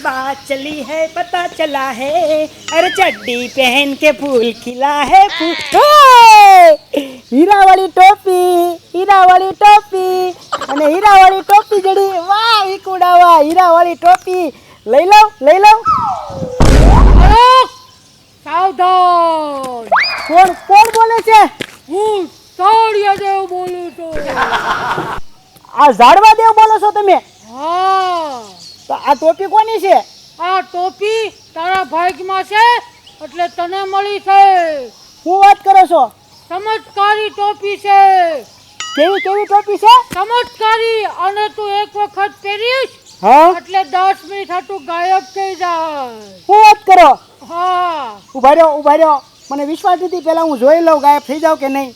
बात चली है पता चला है अरे चड्डी पहन के फूल खिला है हीरा वाली टोपी અને હીરા વાળી ટોપી જડી વાહ વિકુડા વાહ હીરા વાળી ટોપી લઈ લઉં સાવધાન કોણ બોલે છે હું સાળિયા દેવ બોલું છું આ ઝાડવા દેવ બોલો છો તમે હા તો આ ટોપી કોની છે આ ટોપી તારા ભાગમાં છે એટલે તને મળી છે શું વાત કરો છો ચમત્કારી ટોપી છે કેવી ટોપી છે ચમત્કારી અને તું એક વખત પહેરીશ હા એટલે 10 મિનિટ હાટું ગાયબ થઈ જાય શું વાત કરો હા ઉભા રહ્યો મને વિશ્વાસ નથી પહેલા હું જોઈ લઉં ગાયબ થઈ જાવ કે નહીં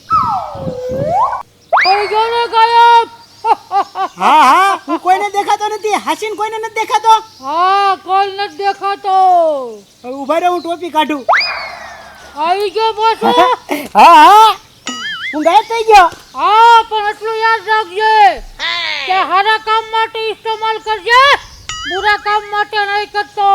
થઈ ગયો ને ગાયબ હા હું કોઈને દેખાતો નથી હાસીન કોઈને નથી દેખાતો હા કોઈ નથી દેખાતો ઉભા રહ્યો હું ટોપી કાઢું આવી ગયો બોસ હા હું ગાયબ થઈ ગયો હા પણ એટલું યાદ રાખજે કે સારા કામ માટે ઇસ્તેમાલ કરજે બુરા કામ માટે નહીં કરતો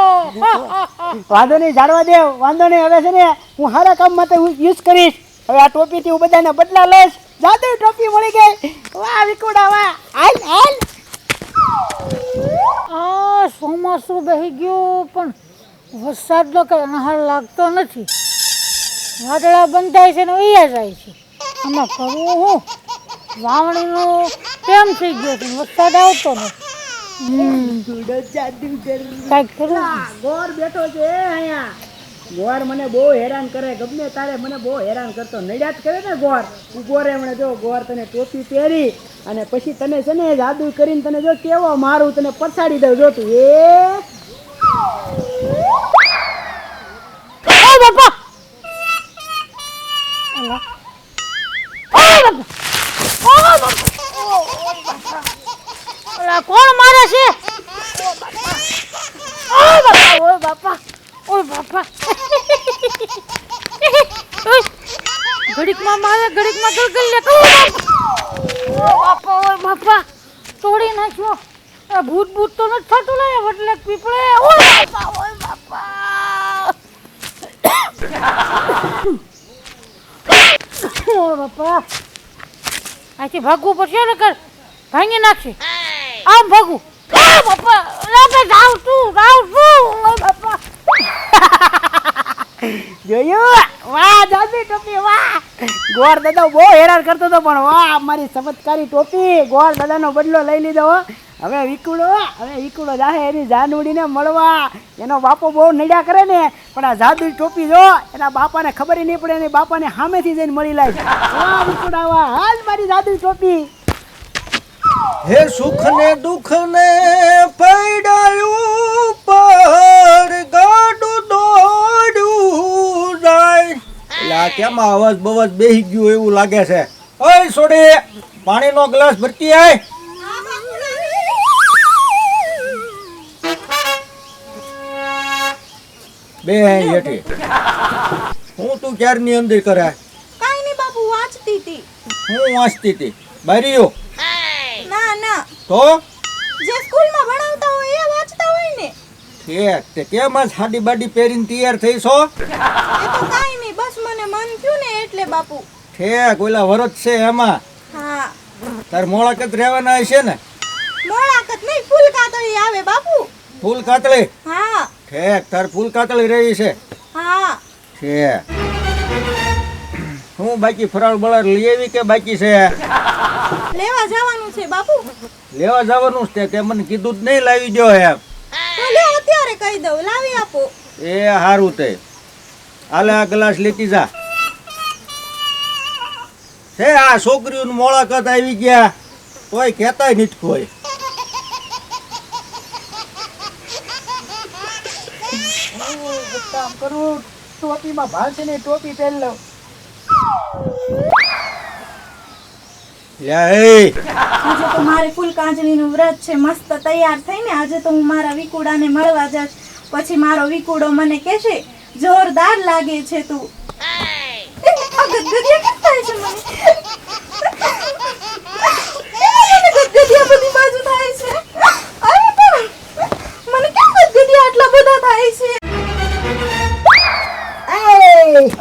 વાંધો નહીં જાડવા દેવ વાંધો નહીં હવે છે ને હું સારા કામ માટે યુઝ કરીશ હવે આ ટોપીથી હું બધાને બદલા લઈશ જાદુ ટોપી મળી ગઈ વાહ વિકુડા વાહ હાલ આ ચોમાસું બેસી ગયું પણ વરસાદનો કઈ અનહાર લાગતો નથી વાદળા બંધાય છે ને વૈયા જાય છે આમાં કરવું હું વાવણીનું કેમ થઈ ગયો છે વરસાદ આવતો નથી કાંઈક કરવું ગોર બેઠો છે અહીંયા ગોર મને બહુ હેરાન કરે ગમે તારે મને બહુ હેરાન કરતો નડ્યા જ કરે ને ગોર ઉભો રે મને જો ગોર તને ટોપી પહેરી અને પછી તને છે ને જાદુ કરીને તને જો કેવો મારું તને પછાડી દઉં જો તું બાપા કોણ મારે છે ઓય બાપા ઘડીકમાં મારે ઘડીકમાં ગલગલ લે બાપા તોડી નાખ્યો આ ભૂત તો નથી થતું લે વટલે પીપળે ઓય બાપા આથી ભાગવું પડશે ને કર ભાંગી નાખશે આમ ભાગું બાપા જાવ તું બાપા જોયું વાહ જાદુ ટોપી વાહ ગોર દાદા બહુ હેરાન કરતો હતો પણ વાહ મારી ચમત્કારી ટોપી ગોર દાદાનો બદલો લઈ લીધો હવે વિકુડો જાહે એની જાનવડીને મળવા એનો બાપો બહુ નડ્યા કરે ને પણ આ જાદુ ટોપી જો એના બાપાને ખબર નહીં પડે એની બાપાને સામેથી જઈને મળી લાય વાહ વિકુડા વાહ હાલ મારી જાદુ ટોપી હે સુખ ને દુઃખ ને પડાયું પર ગાડું દોડ્યું જાય એટલે આ કેમ અવાજ બવાજ બેહી ગયું એવું લાગે છે ઓય સોડી પાણીનો ગ્લાસ ભરતી આય બે હેઠી હું તું ક્યારની અંદર કરે કાઈ નહીં બાપુ વાંચતી હતી હું વાંચતી હતી બારીઓ ના તો જે સ્કૂલમાં ભણાવતા હોય એ વાંચતા હોય ને તે કેમ આજ સાડી બાડી પહેરીને તૈયાર થઈ છો એ તો કાઈ નહીં બસ મને મન થયું ને એટલે બાપુ ઠેક ઓલા વરત છે એમાં હા તાર મોળાકત રહેવાના હશે ને મોળાકત નહીં ફૂલ કાતળી આવે બાપુ ફૂલ કાતળી હા ઠેક તાર ફૂલ કાતળી રહી છે હા ઠેક હું બાકી ફરાળ બળાર લઈ આવી કે બાકી છે લેવા જવાનું છે બાપુ લેવા જવાનું છે તે મને કીધું જ નહીં લાવી દો એમ તો લે અત્યારે કહી દઉં લાવી આપો એ હારું તે હાલે આ ગ્લાસ લેતી જા છે આ છોકરીઓનું મોળાકત આવી ગયા તોય કહેતાય નથી કોઈ કામ કરું ટોપીમાં ભાલશે ને ટોપી પહેરી લઉં આજે તો મારે ફૂલ કાંજળીનું વ્રત છે મસ્ત તૈયાર થઈને આજે તો હું મારા વિકુડાને મળવા જઈશ પછી મારો વિકુડો મને કહેશે જોરદાર લાગે છે તું આ ગદગદિયા કેમ થાય છે મને ગદગદિયા બધી બાજુ થાય છે અરે પણ મને કેમ ગદગદિયા થાય છે? એ!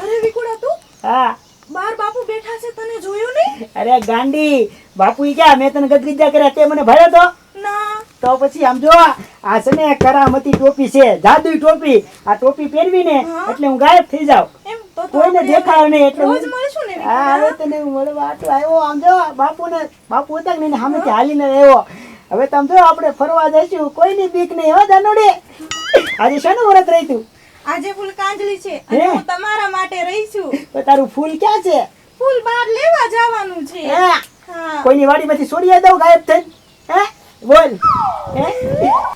અરે વિકુડા તું હા બાર બાપુ બેઠા છે, તને જોયું નહીં? અરે ગાંડી બાપુ ઈ ક્યાં મેં તને ગદગીજા કર્યા તે મને ભર્યો તો ના. તો પછી આમ જો આ છે ને કરામતી ટોપી છે, જાદુઈ ટોપી. આ ટોપી પહેરવી ને હા. એટલે હું ગાયબ થઈ જાઉં, એમ તો કોઈને આપણે દેખાય નહીં એટલે રોજ હું- મળશું ને હા હવે વિકુડા? તને હું મળવા આટલો આવ્યો. આમ જો બાપુ હતા ને એને સામેથી હાલીને આવ્યો. હવે તમે જો આપણે ફરવા જઈશું, કોઈની બીક નહીં હો જાનુડી. આજે શાનું વ્રત રહી તું? આજે ફૂલ કાંજલી છે અને હે? હું તમારા માટે રહી છું. તો તારું ફૂલ ક્યાં છે? ફૂલ બહાર લેવા જવાનું છે. હે? હા. કોઈની વાડીમાંથી છોડી દઉં ગાયબ થઈ? હે બોલ. હે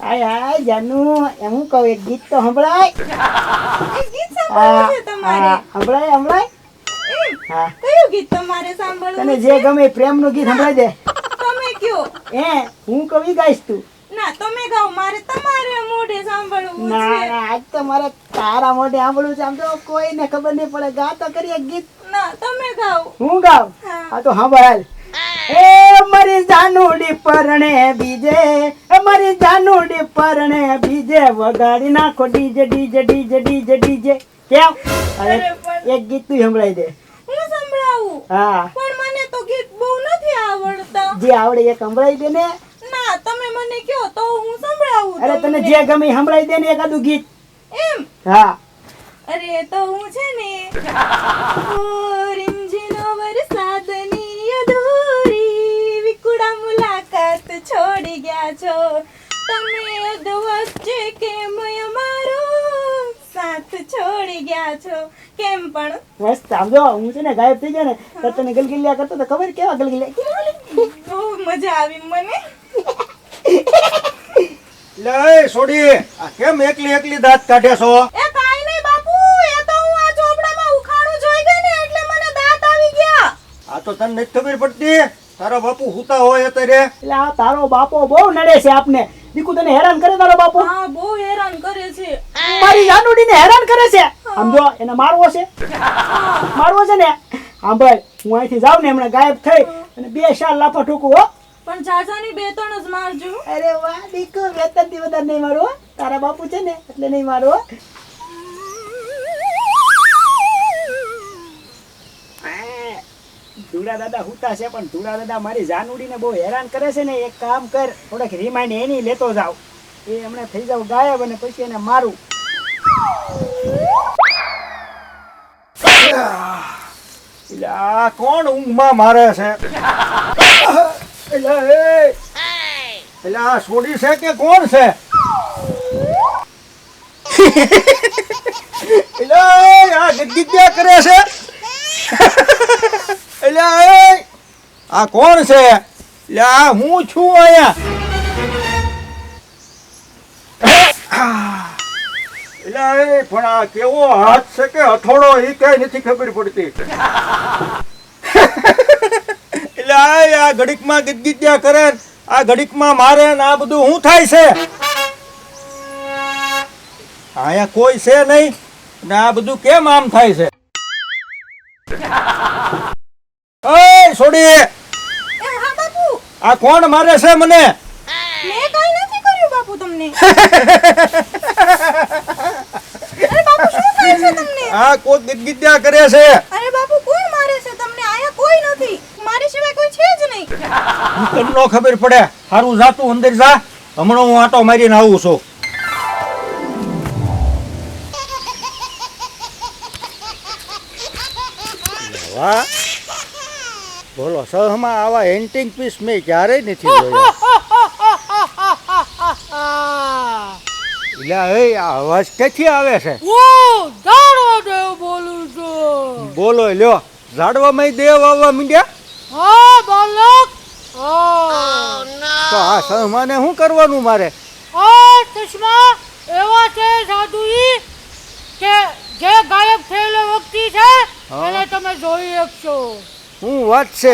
હાય હાય જાનુ, એમ હું કહું એક ગીત તો સંભળાય. એક ગીત સાંભળવું છે તમારે? સંભળાય સંભળાય. એમ? હા કયું ગીત તમારે સાંભળવું તને છે? જે ગમે એ પ્રેમનું ગીત સંભળાઈ દે. તમે કયો? હું કવિ ગાઈશ તું. ના તમે ગાઓ, મારે તમારે મોઢે સાંભળવું ના છે. ના આજ તો મારે તારા મોઢે સાંભળવું છે. આમ તો કોઈને ખબર નહીં પડે. ગા તો કરી એક ગીત. ના તમે ગાઓ. હું ગાઉં? હા. આ તો સાંભળ. એ મારી જાનુડી પરણે બીજે, મારી જાનુડી પરણે બીજે, વગાડી નાખો DJ DJ DJ DJ DJ. કેમ? હવે અરે પણ- એક ગીત તું સંભળાઈ દે. હું સંભળાવું? હા પણ મને તો ગીત બહુ નથી આવડતા. જે આવડે એ સંભળાઈ દે ને. ના તમે મને કયો તો હું સંભળાવું અરે તને તમને. જે ગમે એ સંભળાઈ દે ને એકાદું ગીત. એમ? હા અરે તો હું છે ને રીમઝીનો વરસાદની અધૂરી વિકુડા મુલાકાત છોડી ગયા છો તમે અધવચ્ચે કેમ અમારો સાથ છોડી ગયા છો કેમ પણ મસ્ત. આમ જો હું છે ને ગાયબ થઈ ગયા ને તો તને ગલગલિયા કરતો તો ખબર કેવા ગલગલિયા. બહુ મજા આવી મને. લે છોડી, આ કેમ એકલી એકલી દાંત કાઢે છો? એ કાઈ નહીં બાપુ, એ તો હું આ ચોપડામાં ઉખાણું જોઈ ગઈ ને એટલે મને દાંત આવી ગયા. આ તો તને નથી ખબર પડતી, તારા બાપુ હુતા હોય અત્યારે. એટલે આ તારો બાપો બહુ નડે છે આપને. દીકુ તને હેરાન કરે તારો બાપો? હા બહુ હેરાન કરે છે. મારી જાનુડીને હેરાન કરે છે. આમ જો એને મારવો છે, મારવો છે ને. આમ ભાઈ હું અહીંથી જાઉં ને હમણાં ગાયબ થઈ અને 2 શાલ લાફા ઠોકું હો. પણ ચાચાની બે ત્રણ જ મારજો. અરે વાહ દીકુ, વેતનથી વધારે નહીં મારો હો. તારા બાપુ છે ને એટલે નહીં મારો હો. ધુડા દાદા હુતા છે પણ ધુડા દાદા મારી જાનુડીને બહુ હેરાન કરે છે ને. એક કામ કર, થોડાક રિમાઇન્ડ એની લેતો જાવ. એ હમણાં થઈ જાવ ગાયબ અને પછી એને મારું. એટલે આ કોણ ઊંઘમાં મારે છે? એટલે આ છોડી છે કે કોણ છે? એટલે આ ગદગદિયા કરે છે. એટલે આ કોણ છે? એટલે આ હું છું અહીંયા. એટલે પણ આ કેવો હાથ છે કે હથોડો એ કઈ નથી ખબર પડતી. એટલે આ ઘડીકમાં ગદગદિયા કરે, આ ઘડીકમાં મારે ને આ બધું શું થાય છે? અહીંયા કોઈ છે નહીં ને આ બધું કેમ આમ થાય છે? ઓય છોડી, એ હા બાપુ, આ કોણ મારે છે મને? મેં કઈ નથી કર્યું બાપુ તમને. અરે બાપુ શું થાય છે તમને? આ કોઈ ગદગદિયા કરે છે. અરે બાપુ કોણ મારે છે તમને? આયા કોઈ નથી, મારી સિવાય કોઈ છે જ નહીં. તને નો ખબર પડે. હારું જા તું અંદર જા, હમણાં હું આટો મારીને આવું છું. વાહ બોલો, સહમાં આવા એન્ટિંગ પીસ મેં ક્યારેય નથી જોયા. એટલે એ આ અવાજ ક્યાંથી આવે છે? હું જાણો દેવ બોલું છું. બોલો લ્યો, ઝાડવામાં દેવ આવવા મીડ્યા. હા બાલક. હા. તો આ સહમાને શું કરવાનું મારે? આ ચશ્મા એવા છે સાધુઈ કે જે ગાયબ થયેલો વ્યક્તિ છે હા. એને તમે જોઈ શકશો. શું વાત છે?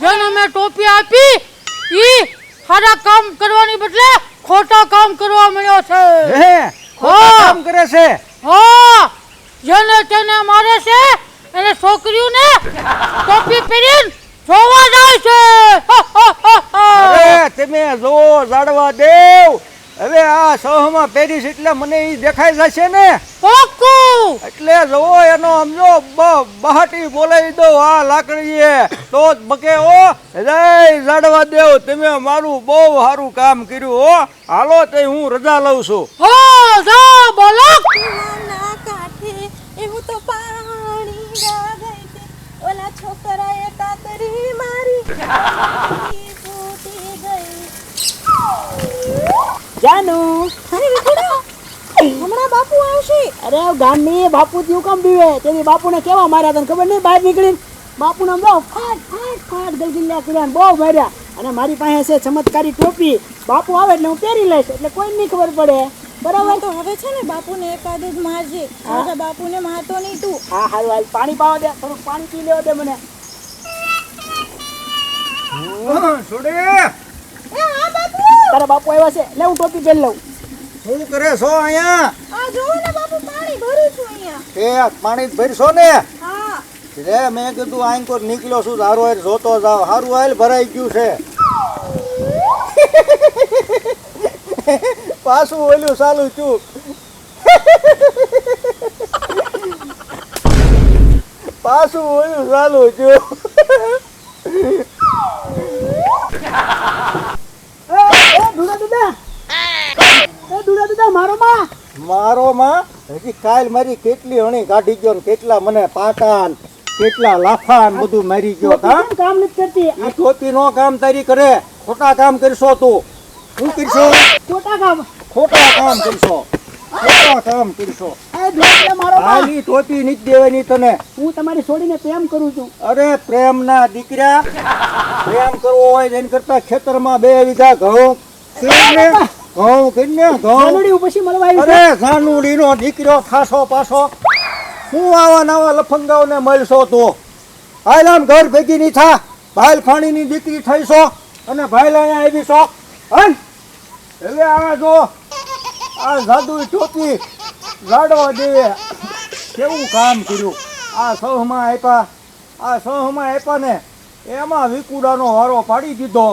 જેને મેં ટોપી આપી ઈ સારા કામ કરવાની બદલે ખોટા કામ કરવા મળ્યો છે. હે ખોટા હા. કામ કરે છે? હા, જેને તેને મારે છે એને છોકરીઓને ટોપી પહેરીને જોવા જાય છે. અરે તમે જો ઝાડવા દેવ, હવે આ સહમાં પહેરીશ એટલે મને ઈ દેખાઈ જશે ને, પાક્કું. એટલે જવો એનો સમજો બહાટી બોલાવી દો આ લાકડીએ તો જ બકે. ઓ જય જાડવા દેવ, તમે મારું બહુ સારું કામ કર્યું હો. હાલો તે હું રજા લઉં છું. હો જા બોલો. ના કાંઠે એવું તો પાણી ગઈ છે, ઓલા છોકરાએ કાતરી મારી ફૂટી ગઈ. જાનુ અરે વિકુડા, હમણાં બાપુ આવશે. અરે ગામની બાપુ થયું કામ પીવે તેની બાપુને કેવા માર્યા તને ખબર નહીં? બહાર નીકળીને બાપુને આમ જો ફાટ ફાટ ફાટ ગલગિલ્લા કર્યા ને બહુ માર્યા. અને મારી પાસે છે ચમત્કારી ટોપી, બાપુ આવે એટલે હું પહેરી લઈશ એટલે કોઈ નહીં ખબર પડે. બરાબર? તો હવે છે ને બાપુને એકાદ જ મારજે, રાજા બાપુને મારતો નહીં તું. હા હાલ હાલ પાણી પાવા દે, થોડુંક પાણી પી લેવા દે મને. છોડે તારા બાપુ આવ્યા છે, લે હું ટોપી પહેરી લઉં. શું કરે છો અહીંયા? આ જોવો ને બાપુ, પાણી ભરું છું અહીંયા. એ પાણી જ ભરશો ને? હા. રે મેં કીધું આંકોર નીકળ્યો છું હારો હાર જોતો જાવ. હારું હાલ ભરાઈ ગયું છે. પાછું ઓલું ચાલુ ચૂક. પાછું ઓલું ચાલુ ચૂક. ધુડા દાદા, ધુડા દાદા મારો માં. મારો માં હજી કાલ મારી કેટલી હણી કાઢી ગયો ને કેટલા મને પાટાન કેટલા લાફાન બધું મારી ગયો. કેમ કામ નથી કરતી? આ ટોપી નો કામ તારી કરે, ખોટા કામ કરશો તું. શું કરશો? ખોટા કામ. ખોટા કામ કરશો, ખોટા કામ કરશો. એ ધુડા દાદા મારો માં. હાલી ટોપી નથી દેવાની તને. હું તમારી છોડીને પ્રેમ કરું છું. અરે પ્રેમ ના દીકરા, પ્રેમ કરવો હોય તો એના કરતા ખેતરમાં 2 વીઘા ઘઉં કરીને ઘઉં જાનુડી પછી મળવા આવી છે. અરે જાનુડી નો દીકરો ખાસો પાછો હું આવા નવા લફંગાઓને મળશો તો. હાલ આમ ઘર ભેગી નહીં થા, ભાઈલ ખાણીની દીકરી થઈશો અને ભાઈલ અહીંયા આવીશો. હાલ હવે આ જો આ જાદુ ટોપી જાડવા દે કેવું કામ કર્યું. આ સહમાં આપ્યા ને એમાં વિકુડાનો વારો પાડી દીધો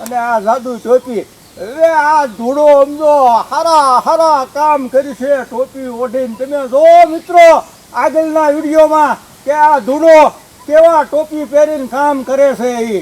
અને આ જાદુ ટોપી. હવે આ ધૂળો સમજો હારા કામ કરી છે ટોપી ઓઢીને. તમે જો મિત્રો આગળના વિડીયોમાં કે આ ધૂળો કેવા ટોપી પહેરીને કામ કરે છે એ.